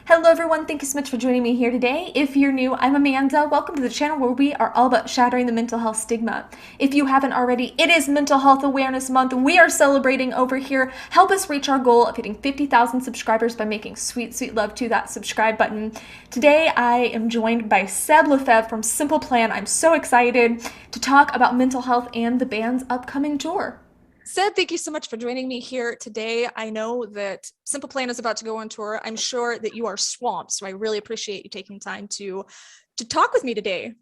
Hello everyone, thank you so much for joining me here today. If you're new, I'm Amanda. Welcome to the channel where we are all about shattering the mental health stigma. If you haven't already, it is Mental Health Awareness Month. We are celebrating over here. Help us reach our goal of hitting 50,000 subscribers by making sweet, sweet love to that subscribe button. Today I am joined by Seb Lefebvre from Simple Plan. I'm so excited to talk about mental health and the band's upcoming tour. Seb, thank you so much for joining me here today. I know that Simple Plan is about to go on tour. I'm sure that you are swamped, so I really appreciate you taking time to talk with me today.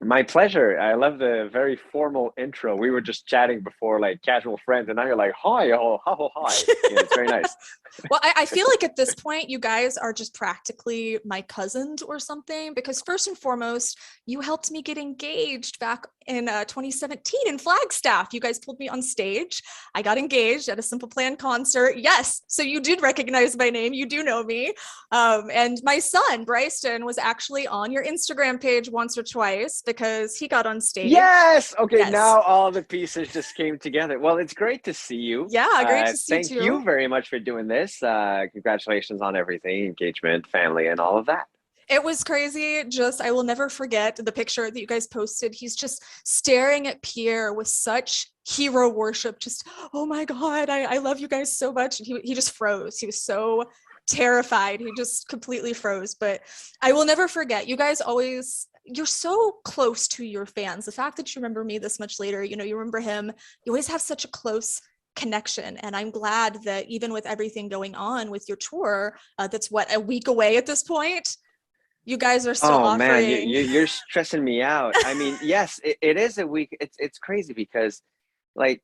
My pleasure. I love the very formal intro. We were just chatting before, like casual friends, and now you're like, "Hi, oh, hi." Yeah, it's very nice. Well, I feel like at this point, you guys are just practically my cousins or something, because first and foremost, you helped me get engaged back in 2017 in Flagstaff. You guys pulled me on stage. I got engaged at a Simple Plan concert. Yes, so you did recognize my name. You do know me. And my son, Bryson, was actually on your Instagram page once or twice because he got on stage. Yes. Okay. Yes. Now all the pieces just came together. Well, it's great to see you. Yeah, great to see you Thank you too. very much for doing this. Congratulations on everything, engagement, family, and all of that. It was crazy. Just, I will never forget the picture that you guys posted. He's just staring at Pierre with such hero worship. Just, oh my God, I love you guys so much. And he just froze. He was so terrified. He just completely froze. But I will never forget. You guys always, you're so close to your fans. The fact that you remember me this much later, you remember him. You always have such a close connection. And I'm glad that even with everything going on with your tour, that's what, a week away at this point, you guys are still Oh man, offering. you're stressing me out. I mean, yes, it is a week. It's crazy because, like,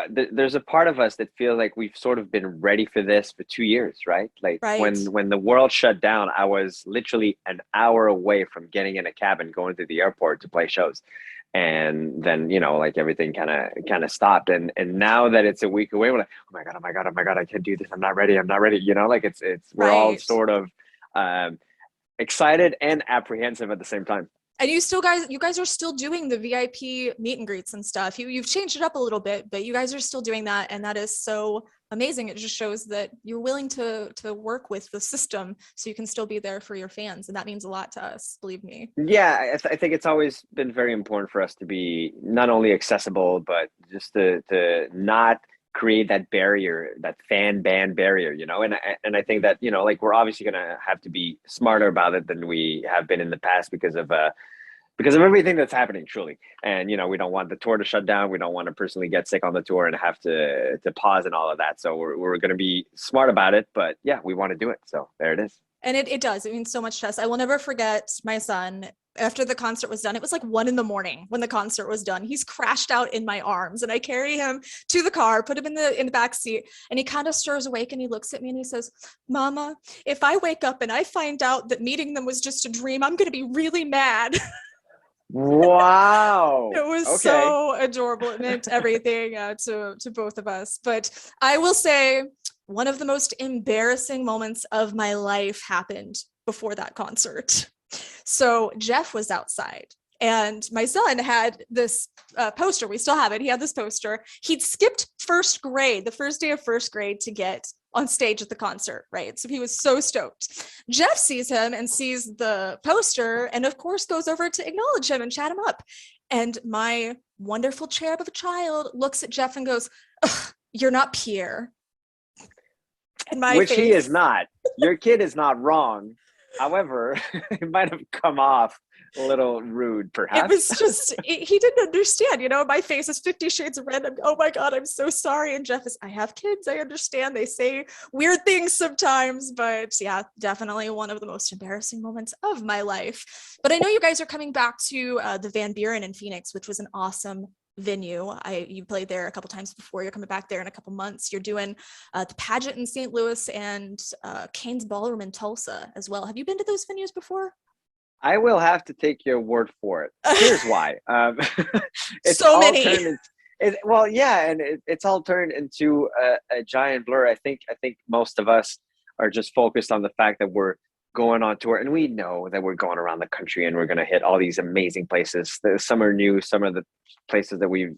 there's a part of us that feels like we've sort of been ready for this for 2 years, right? Like Right. when the world shut down, I was literally an hour away from getting in a cab and going to the airport to play shows. And then, like everything kind of stopped. And now that it's a week away, we're like, oh my God, oh my God, oh my God, I can't do this. I'm not ready. I'm not ready. Like it's we're all Right. sort of um excited and apprehensive at the same time. And you guys are still doing the VIP meet and greets and stuff. You've changed it up a little bit, but you guys are still doing that, and that is so amazing. It just shows that you're willing to work with the system so you can still be there for your fans, and that means a lot to us, believe me. Yeah, I think it's always been very important for us to be not only accessible, but just to not create that barrier, that fan ban barrier, and I think that like we're obviously gonna have to be smarter about it than we have been in the past because of everything that's happening, truly. And we don't want the tour to shut down. We don't want to personally get sick on the tour and have to pause and all of that. So we're going to be smart about it. But yeah, we want to do it. So there it is. And it does. It means so much to us. I will never forget my son. After the concert was done, it was like 1 a.m. when the concert was done. He's crashed out in my arms, and I carry him to the car, put him in the back seat, and he kind of stirs awake and he looks at me and he says, "Mama, if I wake up and I find out that meeting them was just a dream, I'm going to be really mad." Wow. It was Okay. so adorable. It meant everything to both of us. But I will say, one of the most embarrassing moments of my life happened before that concert. So Jeff was outside, and my son had this poster. We still have it. He had this poster. He'd skipped first grade, the first day of first grade, to get on stage at the concert, right? So he was so stoked. Jeff sees him and sees the poster, and of course goes over to acknowledge him and chat him up. And my wonderful cherub of a child looks at Jeff and goes, "You're not Pierre." And my Which he is face, not. Your kid is not wrong. However, it might have come off a little rude, it perhaps. was just, he didn't understand. My face is 50 shades of red. Oh my God, I'm so sorry. And Jeff is, I have kids, I understand, they say weird things sometimes. But yeah, definitely one of the most embarrassing moments of my life. But I know you guys are coming back to the Van Buren in Phoenix, which was an awesome venue. You played there a couple times before. You're coming back there in a couple months. You're doing the pageant in St. Louis and Kane's Ballroom in Tulsa as well. Have you been to those venues before? I will have to take your word for it. Here's why. It's So all many. turned into well, yeah, and it's all turned into a giant blur. I think most of us are just focused on the fact that we're going on tour, and we know that we're going around the country and we're going to hit all these amazing places. Some are new, some of the places that we've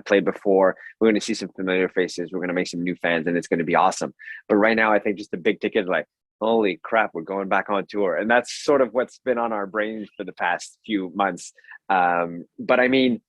played before. We're going to see some familiar faces. We're going to make some new fans, and it's going to be awesome. But right now, I think just the big ticket, like holy crap, we're going back on tour. And that's sort of what's been on our brains for the past few months. But I mean,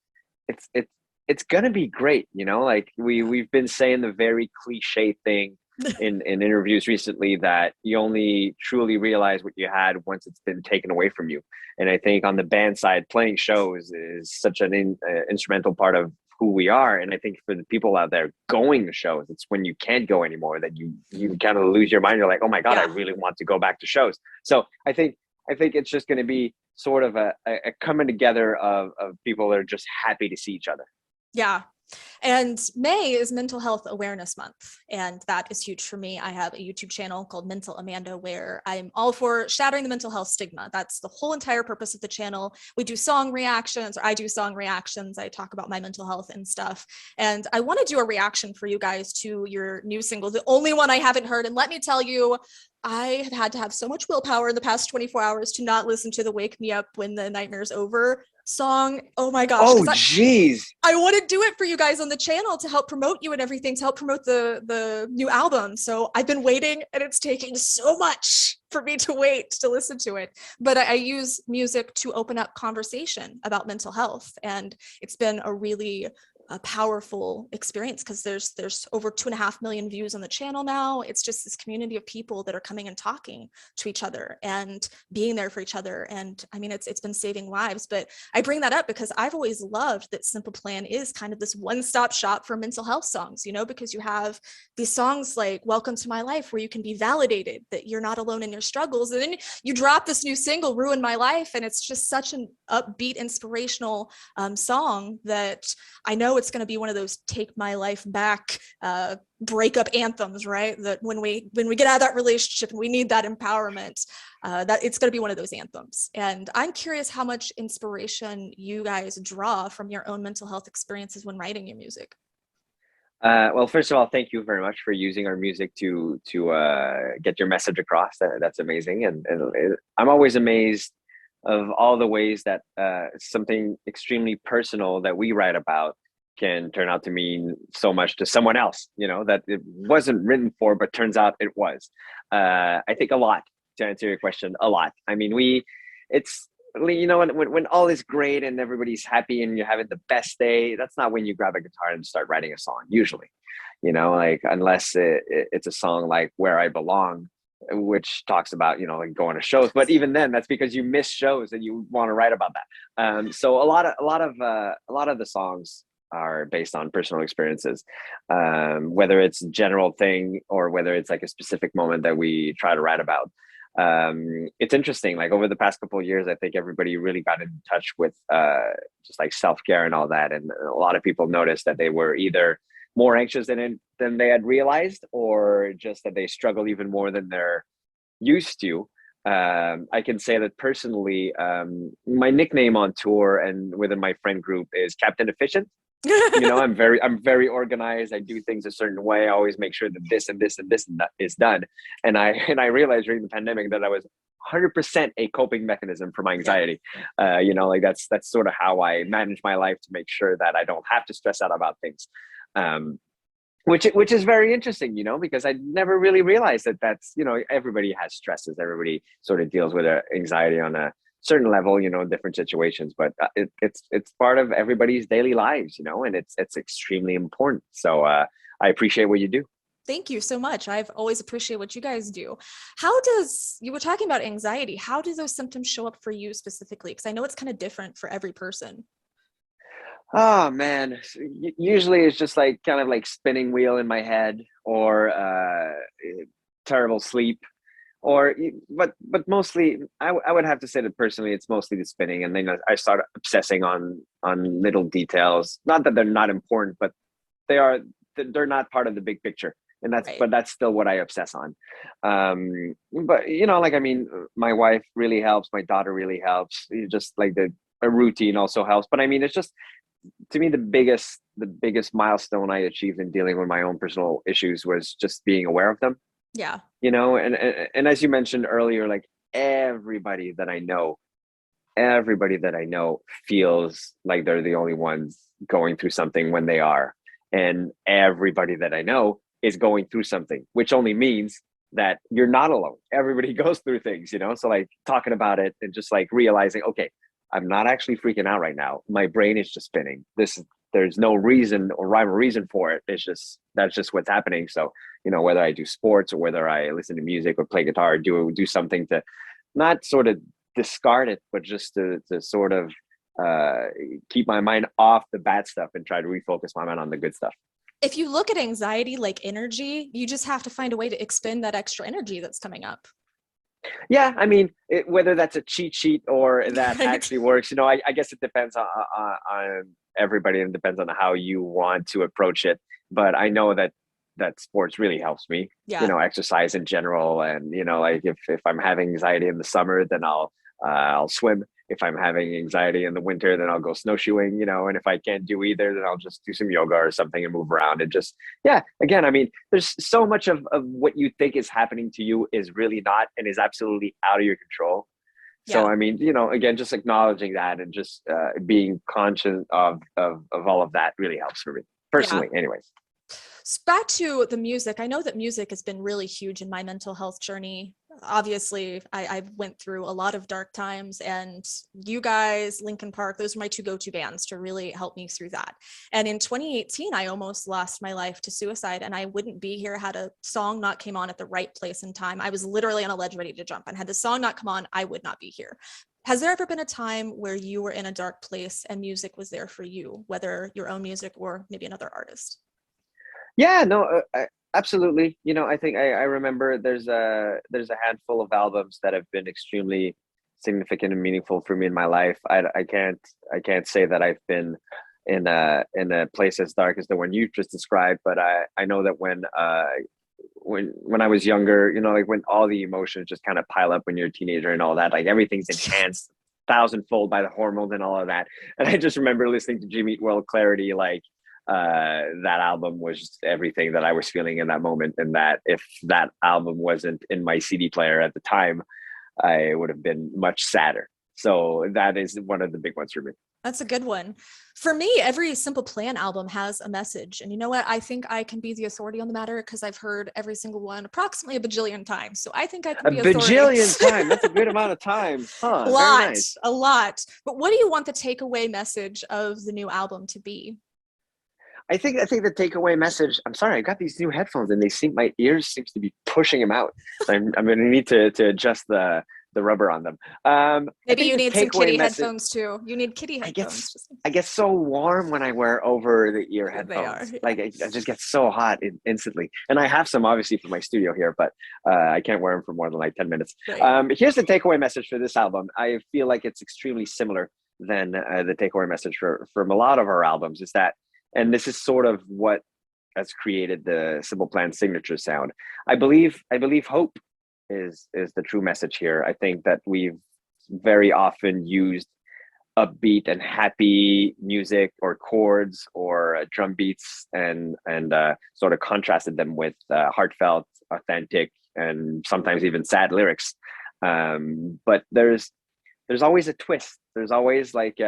it's it's it's gonna be great, you know. Like we've been saying the very cliche thing in interviews recently, that you only truly realize what you had once it's been taken away from you. And I think on the band side, playing shows is such an instrumental part of who we are. And I think for the people out there going to shows, it's when you can't go anymore that you kind of lose your mind. You're like, oh my god, I Yeah. really want to go back to shows. So I think it's just going to be sort of a coming together of people that are just happy to see each other. Yeah. And May is Mental Health Awareness Month, and that is huge for me. I have a YouTube channel called Mental Amanda where I'm all for shattering the mental health stigma. That's the whole entire purpose of the channel. We do song reactions, or I do song reactions. I talk about my mental health and stuff. And I want to do a reaction for you guys to your new single, the only one I haven't heard. And let me tell you, I have had to have so much willpower in the past 24 hours to not listen to the Wake Me Up When the Nightmare's Over song. Oh my gosh. Oh, geez. I want to do it for you guys on the channel to help promote you and everything, to help promote the new album. So I've been waiting, and it's taking so much for me to wait to listen to it. But I use music to open up conversation about mental health. And it's been a really powerful experience, because there's over 2.5 million views on the channel now. It's just this community of people that are coming and talking to each other and being there for each other. And I mean, it's been saving lives. But I bring that up because I've always loved that Simple Plan is kind of this one-stop shop for mental health songs, you know, because you have these songs like Welcome to My Life, where you can be validated that you're not alone in your struggles. And then you drop this new single, Ruin My Life, and it's just such an upbeat, inspirational song that I know it's going to be one of those take my life back breakup anthems, right? That when we get out of that relationship and we need that empowerment, that it's going to be one of those anthems. And I'm curious how much inspiration you guys draw from your own mental health experiences when writing your music. Well, first of all, thank you very much for using our music to get your message across. That's amazing, and I'm always amazed of all the ways that something extremely personal that we write about can turn out to mean so much to someone else. You know, that it wasn't written for, but turns out it was. I think a lot, to answer your question, a lot. I mean, it's, you know, when all is great and everybody's happy and you're having the best day, that's not when you grab a guitar and start writing a song, usually. You know, like, unless it's a song like Where I Belong, which talks about, you know, like going to shows. But even then, that's because you miss shows and you want to write about that. So a lot of the songs are based on personal experiences, whether it's a general thing or whether it's like a specific moment that we try to write about. It's interesting, like over the past couple of years, I think everybody really got in touch with just like self-care and all that, and a lot of people noticed that they were either more anxious than they had realized, or just that they struggle even more than they're used to. I can say that personally, my nickname on tour and within my friend group is Captain Efficient. You know, I'm very organized. I do things a certain way. I always make sure that this and this and this and that is done. And I realized during the pandemic that I was 100% a coping mechanism for my anxiety. You know, like that's sort of how I manage my life, to make sure that I don't have to stress out about things. Which is very interesting, you know, because I never really realized that that's, you know, everybody has stresses. Everybody sort of deals with anxiety on a certain level, you know, in different situations, but it's part of everybody's daily lives, you know, and it's extremely important. So I appreciate what you do. Thank you so much. I've always appreciated what you guys do. You were talking about anxiety. How do those symptoms show up for you specifically? Because I know it's kind of different for every person. Oh man, usually it's just like kind of like spinning wheel in my head, or terrible sleep, but mostly I would have to say that personally it's mostly the spinning, and then I start obsessing on little details. Not that they're not important, but they're not part of the big picture, and Right. but that's still what I obsess on. But you know, like, I mean, my wife really helps, my daughter really helps. Just like a routine also helps. But I mean, it's just, to me, the biggest milestone I achieved in dealing with my own personal issues was just being aware of them. Yeah. You know, and as you mentioned earlier, like, everybody that I know feels like they're the only ones going through something when they are, and everybody that I know is going through something, which only means that you're not alone. Everybody goes through things, you know? So like talking about it and just like realizing, okay, I'm not actually freaking out right now. My brain is just spinning. There's no reason or rhyme or reason for it. It's just, that's just what's happening. So, you know, whether I do sports or whether I listen to music or play guitar or do something to not sort of discard it, but just to sort of keep my mind off the bad stuff and try to refocus my mind on the good stuff. If you look at anxiety like energy, you just have to find a way to expend that extra energy that's coming up. Yeah, I mean, whether that's a cheat sheet or that Right. actually works, you know, I guess it depends on everybody, and depends on how you want to approach it. But I know that sports really helps me, you Yeah. know, exercise in general. And, you know, like if I'm having anxiety in the summer, then I'll swim. If I'm having anxiety in the winter, then I'll go snowshoeing, you know, and if I can't do either, then I'll just do some yoga or something and move around and just, yeah, again, I mean, there's so much of what you think is happening to you is really not and is absolutely out of your control. So, Yeah. I mean, you know, again, just acknowledging that and just being conscious of all of that really helps for me Yeah. personally, anyways. Back to the music. I know that music has been really huge in my mental health journey. Obviously, I went through a lot of dark times, and you guys, Linkin Park, those are my two go-to bands to really help me through that. And in 2018, I almost lost my life to suicide, and I wouldn't be here had a song not came on at the right place and time. I was literally on a ledge ready to jump, and had the song not come on, I would not be here. Has there ever been a time where you were in a dark place and music was there for you, whether your own music or maybe another artist? Yeah, no, absolutely. You know, I think I remember there's a handful of albums that have been extremely significant and meaningful for me in my life. I can't say that I've been in a place as dark as the one you just described, but I know that when I was younger, you know, like when all the emotions just kind of pile up when you're a teenager and all that, like everything's enhanced thousandfold by the hormones and all of that. And I just remember listening to Jimmy Eat World Clarity, like that album was just everything that I was feeling in that moment. And that if that album wasn't in my CD player at the time, I would have been much sadder. So that is one of the big ones for me. That's a good one. For me, every Simple Plan album has a message. And you know what? I think I can be the authority on the matter because I've heard every single one approximately a bajillion times. So I think I can A be authority. bajillion time. That's a good amount of time. Huh. A Very lot, nice. a lot. But what do you want the takeaway message of the new album to be? I think the takeaway message. I'm sorry, I got these new headphones and my ears seems to be pushing them out. So I'm going to need to adjust the rubber on them. I Maybe think you the need some takeaway kitty message. headphones too. You need kitty I get headphones. I get so warm when I wear over the ear They are. headphones. Yeah. Like I just get so hot instantly. And I have some obviously for my studio here, but I can't wear them for more than like 10 minutes. Right. Here's the takeaway message for this album. I feel like it's extremely similar than the takeaway message from a lot of our albums. Is that, and this is sort of what has created the Simple Plan signature sound. I believe hope is the true message here. I think that we've very often used upbeat and happy music or chords or drum beats and sort of contrasted them with heartfelt, authentic, and sometimes even sad lyrics. But there's always a twist. There's always like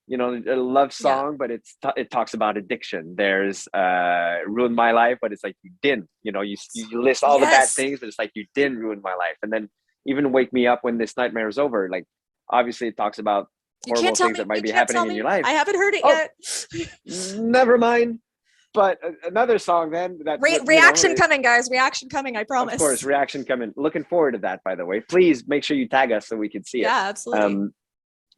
you know, a love Yeah. song, but it talks about addiction. There's ruined my life, but it's like you didn't. You know, you list all the bad Yes. things, but it's like you didn't ruin my life. And then even wake me up when this nightmare is over. Like obviously, it talks about You can't horrible tell things me. that might You be can't tell happening in your me. life. I haven't heard it Oh, yet. never mind. But another song then Reaction coming, guys. Reaction coming. I promise. of course, reaction coming. Looking forward to that. By the way, please make sure you tag us so we can see it. Yeah, absolutely.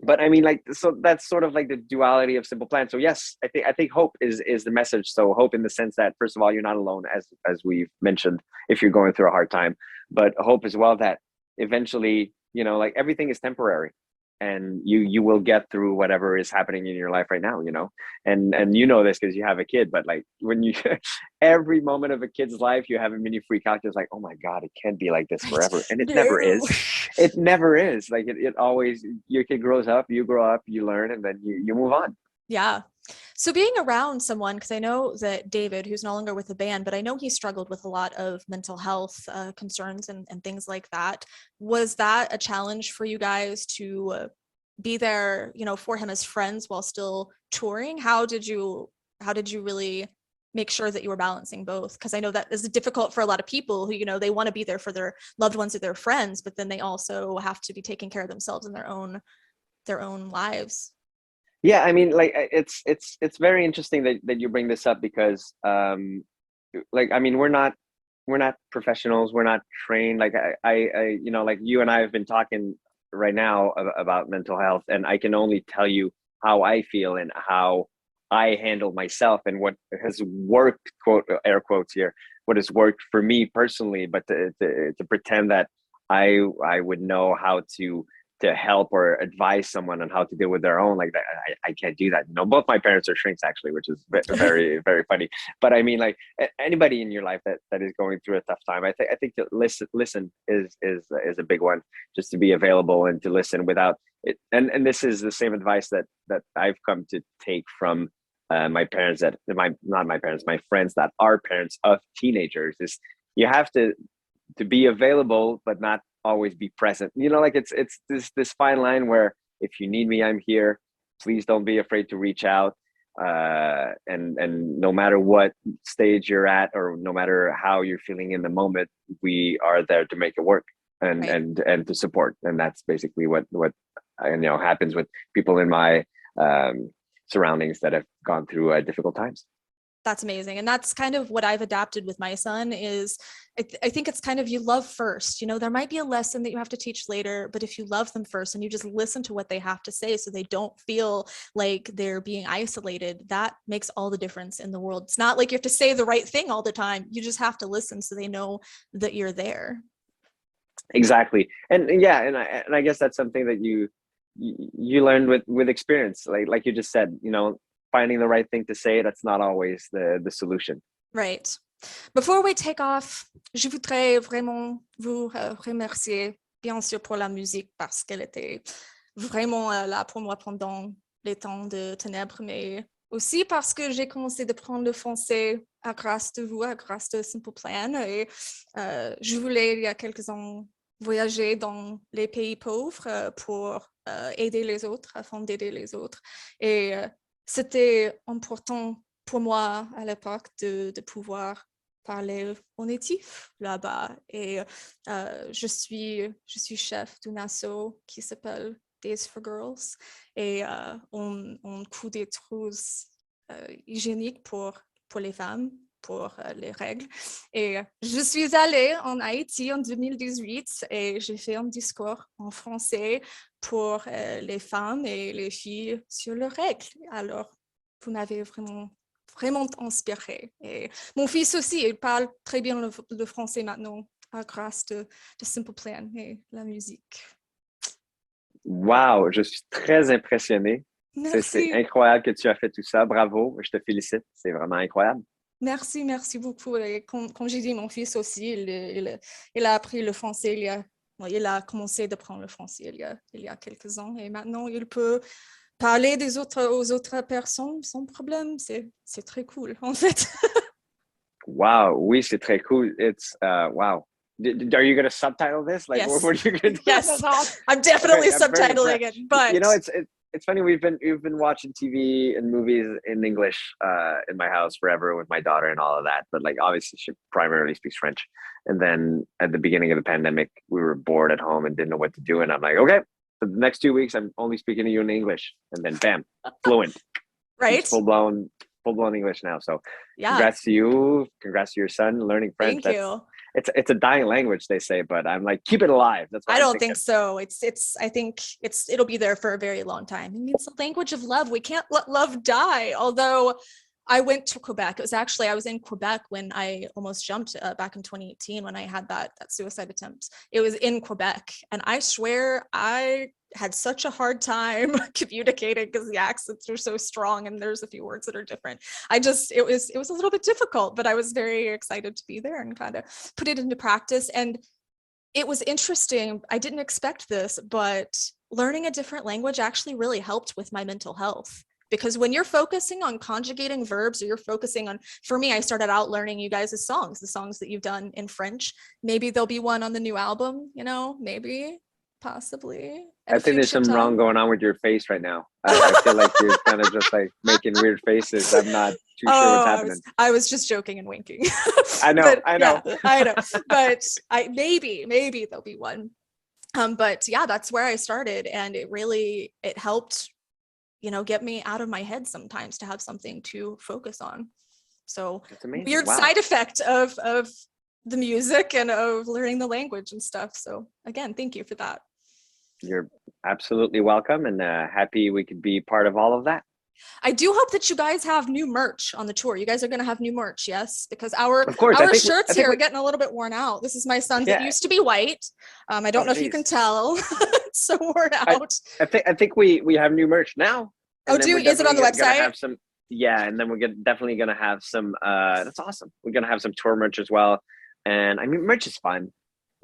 But I mean, like, so that's sort of like the duality of Simple Plan. So yes, I think hope is the message. So hope in the sense that first of all, you're not alone, as we've mentioned, if you're going through a hard time, but hope as well that eventually, you know, like everything is temporary, and you will get through whatever is happening in your life right now, you know. And you know this because you have a kid, but like when you every moment of a kid's life you have a mini freak out, it's like, oh my god, it can't be like this forever. And it never No. is. It never is. Like it always, your kid grows up, you grow up, you learn, and then you move on. Yeah. So being around someone, because I know that David, who's no longer with the band, but I know he struggled with a lot of mental health concerns and things like that. Was that a challenge for you guys to be there, you know, for him as friends while still touring? How did you really make sure that you were balancing both, because I know that is difficult for a lot of people who, you know, they want to be there for their loved ones or their friends, but then they also have to be taking care of themselves in their own lives. Yeah, I mean, like it's very interesting that you bring this up because like I mean we're not professionals, we're not trained. Like I you know, like you and I have been talking right now about mental health, and I can only tell you how I feel and how I handle myself and what has worked, quote air quotes here, what has worked for me personally. But to pretend that I would know how to help or advise someone on how to deal with their own, like that, I can't do that. You know, both my parents are shrinks actually, which is very very funny. But I mean, like anybody in your life that is going through a tough time, I think that listen is a big one. Just to be available and to listen without it. And this is the same advice that I've come to take from my parents, that my not my parents, my friends that are parents of teenagers, is you have to be available but not always be present. You know, like it's this fine line where if you need me, I'm here. Please don't be afraid to reach out. And no matter what stage you're at, or no matter how you're feeling in the moment, we are there to make it work and Right. and to support. And that's basically what you know happens with people in my surroundings that have gone through difficult times. That's amazing. And that's kind of what I've adapted with my son is I think it's kind of, you love first. You know, there might be a lesson that you have to teach later, but if you love them first and you just listen to what they have to say so they don't feel like they're being isolated, that makes all the difference in the world. It's not like you have to say the right thing all the time. You just have to listen so they know that you're there. Exactly. And yeah, and I guess that's something that you learned with experience, like you just said, you know, finding the right thing to say, that's not always the solution. Right. Before we take off, je voudrais vraiment vous remercier, bien sûr, pour la musique, parce qu'elle était vraiment là pour moi pendant les temps de ténèbres, mais aussi parce que j'ai commencé de prendre le français à grâce de vous, à grâce de Simple Plan. Et je voulais, il y a quelques ans, voyager dans les pays pauvres pour aider les autres, afin d'aider les autres. Et c'était important pour moi à l'époque de pouvoir parler en natif là-bas. Et je suis chef d'une asso qui s'appelle Days for Girls. Et on coud des trousses hygiéniques pour les femmes, pour les règles. Et je suis allée en Haïti en 2018 et j'ai fait un discours en français pour les femmes et les filles sur leurs règles. Alors, vous m'avez vraiment inspiré. Et mon fils aussi, il parle très bien le français maintenant, à grâce de Simple Plan et la musique. Wow, je suis très impressionné. C'est Merci. incroyable que tu as fait tout ça. Bravo, je te félicite. C'est vraiment incroyable. Merci beaucoup. Et comme j'ai dit, mon fils aussi, il a appris le français, il a commencé de prendre le français il y a quelques ans et maintenant il peut parler aux autres personnes sans problème. C'est très cool, en fait. Wow, oui, c'est très cool. It's wow. Are you going to subtitle this? Like, Yes. what are you going to do? Yes, I'm definitely I'm very subtitling impressed. it, but You know, it's funny. We've been watching TV and movies in English in my house forever with my daughter and all of that. But like, obviously, she primarily speaks French. And then at the beginning of the pandemic, we were bored at home and didn't know what to do. And I'm like, okay, for the next 2 weeks, I'm only speaking to you in English. And then, bam, fluent. right? Full blown English now. So, Yeah. congrats to you. Congrats to your son learning French. Thank you. It's a dying language, they say, but I'm like, keep it alive. That's what I don't think so. I think it'll be there for a very long time. I mean, it's a language of love. We can't let love die. Although I went to Quebec. I was in Quebec when I almost jumped back in 2018 when I had that suicide attempt. It was in Quebec. And I swear I had such a hard time communicating because the accents are so strong and there's a few words that are different. It was a little bit difficult, but I was very excited to be there and kind of put it into practice. And it was interesting. I didn't expect this, but learning a different language actually really helped with my mental health. Because when you're focusing on conjugating verbs, or you're focusing on, for me, I started out learning you guys' songs, the songs that you've done in French. Maybe there'll be one on the new album, you know, maybe. possibly. I think there's some wrong going on with your face right now. I feel like you're kind of just like making weird faces. I'm not too sure what's happening. I was just joking and winking. I know. Yeah, I know. But maybe there'll be one. But yeah, that's where I started, and it helped, get me out of my head sometimes to have something to focus on. So weird side effect of the music and of learning the language and stuff. So again, thank you for that. You're absolutely welcome, and happy we could be part of all of that. I do hope that you guys have new merch on the tour. You guys are going to have new merch, yes? Because our shirts here are getting a little bit worn out. This is my son's. Yeah. It used to be white. I don't know if you can tell. It's so worn out. I think we have new merch now. Is it on the website? Have some, and then we're definitely going to have some. That's awesome. We're going to have some tour merch as well. And I mean, merch is fun.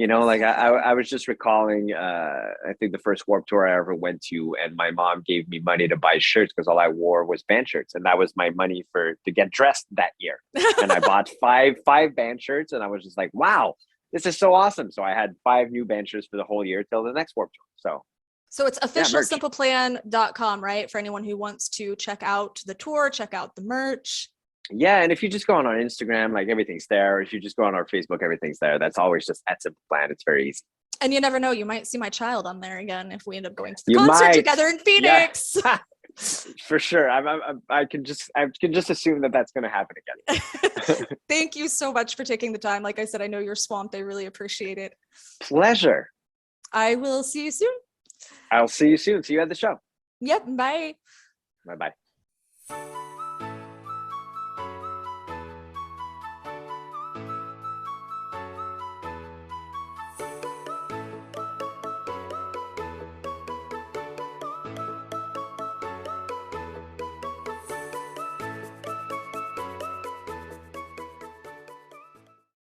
Like I was just recalling, I think the first Warped Tour I ever went to, and my mom gave me money to buy shirts because all I wore was band shirts, and that was my money to get dressed that year. And I bought five band shirts, and I was just like, wow, this is so awesome. So I had 5 new band shirts for the whole year till the next Warped Tour. So it's officialsimpleplan.com, right? For anyone who wants to check out the tour, check out the merch. Yeah, and if you just go on our Instagram, like everything's there. If you just go on our Facebook, everything's there. That's always just at Simple Plan. It's very easy. And you never know, you might see my child on there again if we end up going to the concert together in Phoenix. Yeah. For sure. I can just assume that that's going to happen again. Thank you so much for taking the time. Like I said, I know you're swamped. I really appreciate it. Pleasure. I will see you soon. I'll see you soon. See you at the show. Yep. Bye. Bye-bye.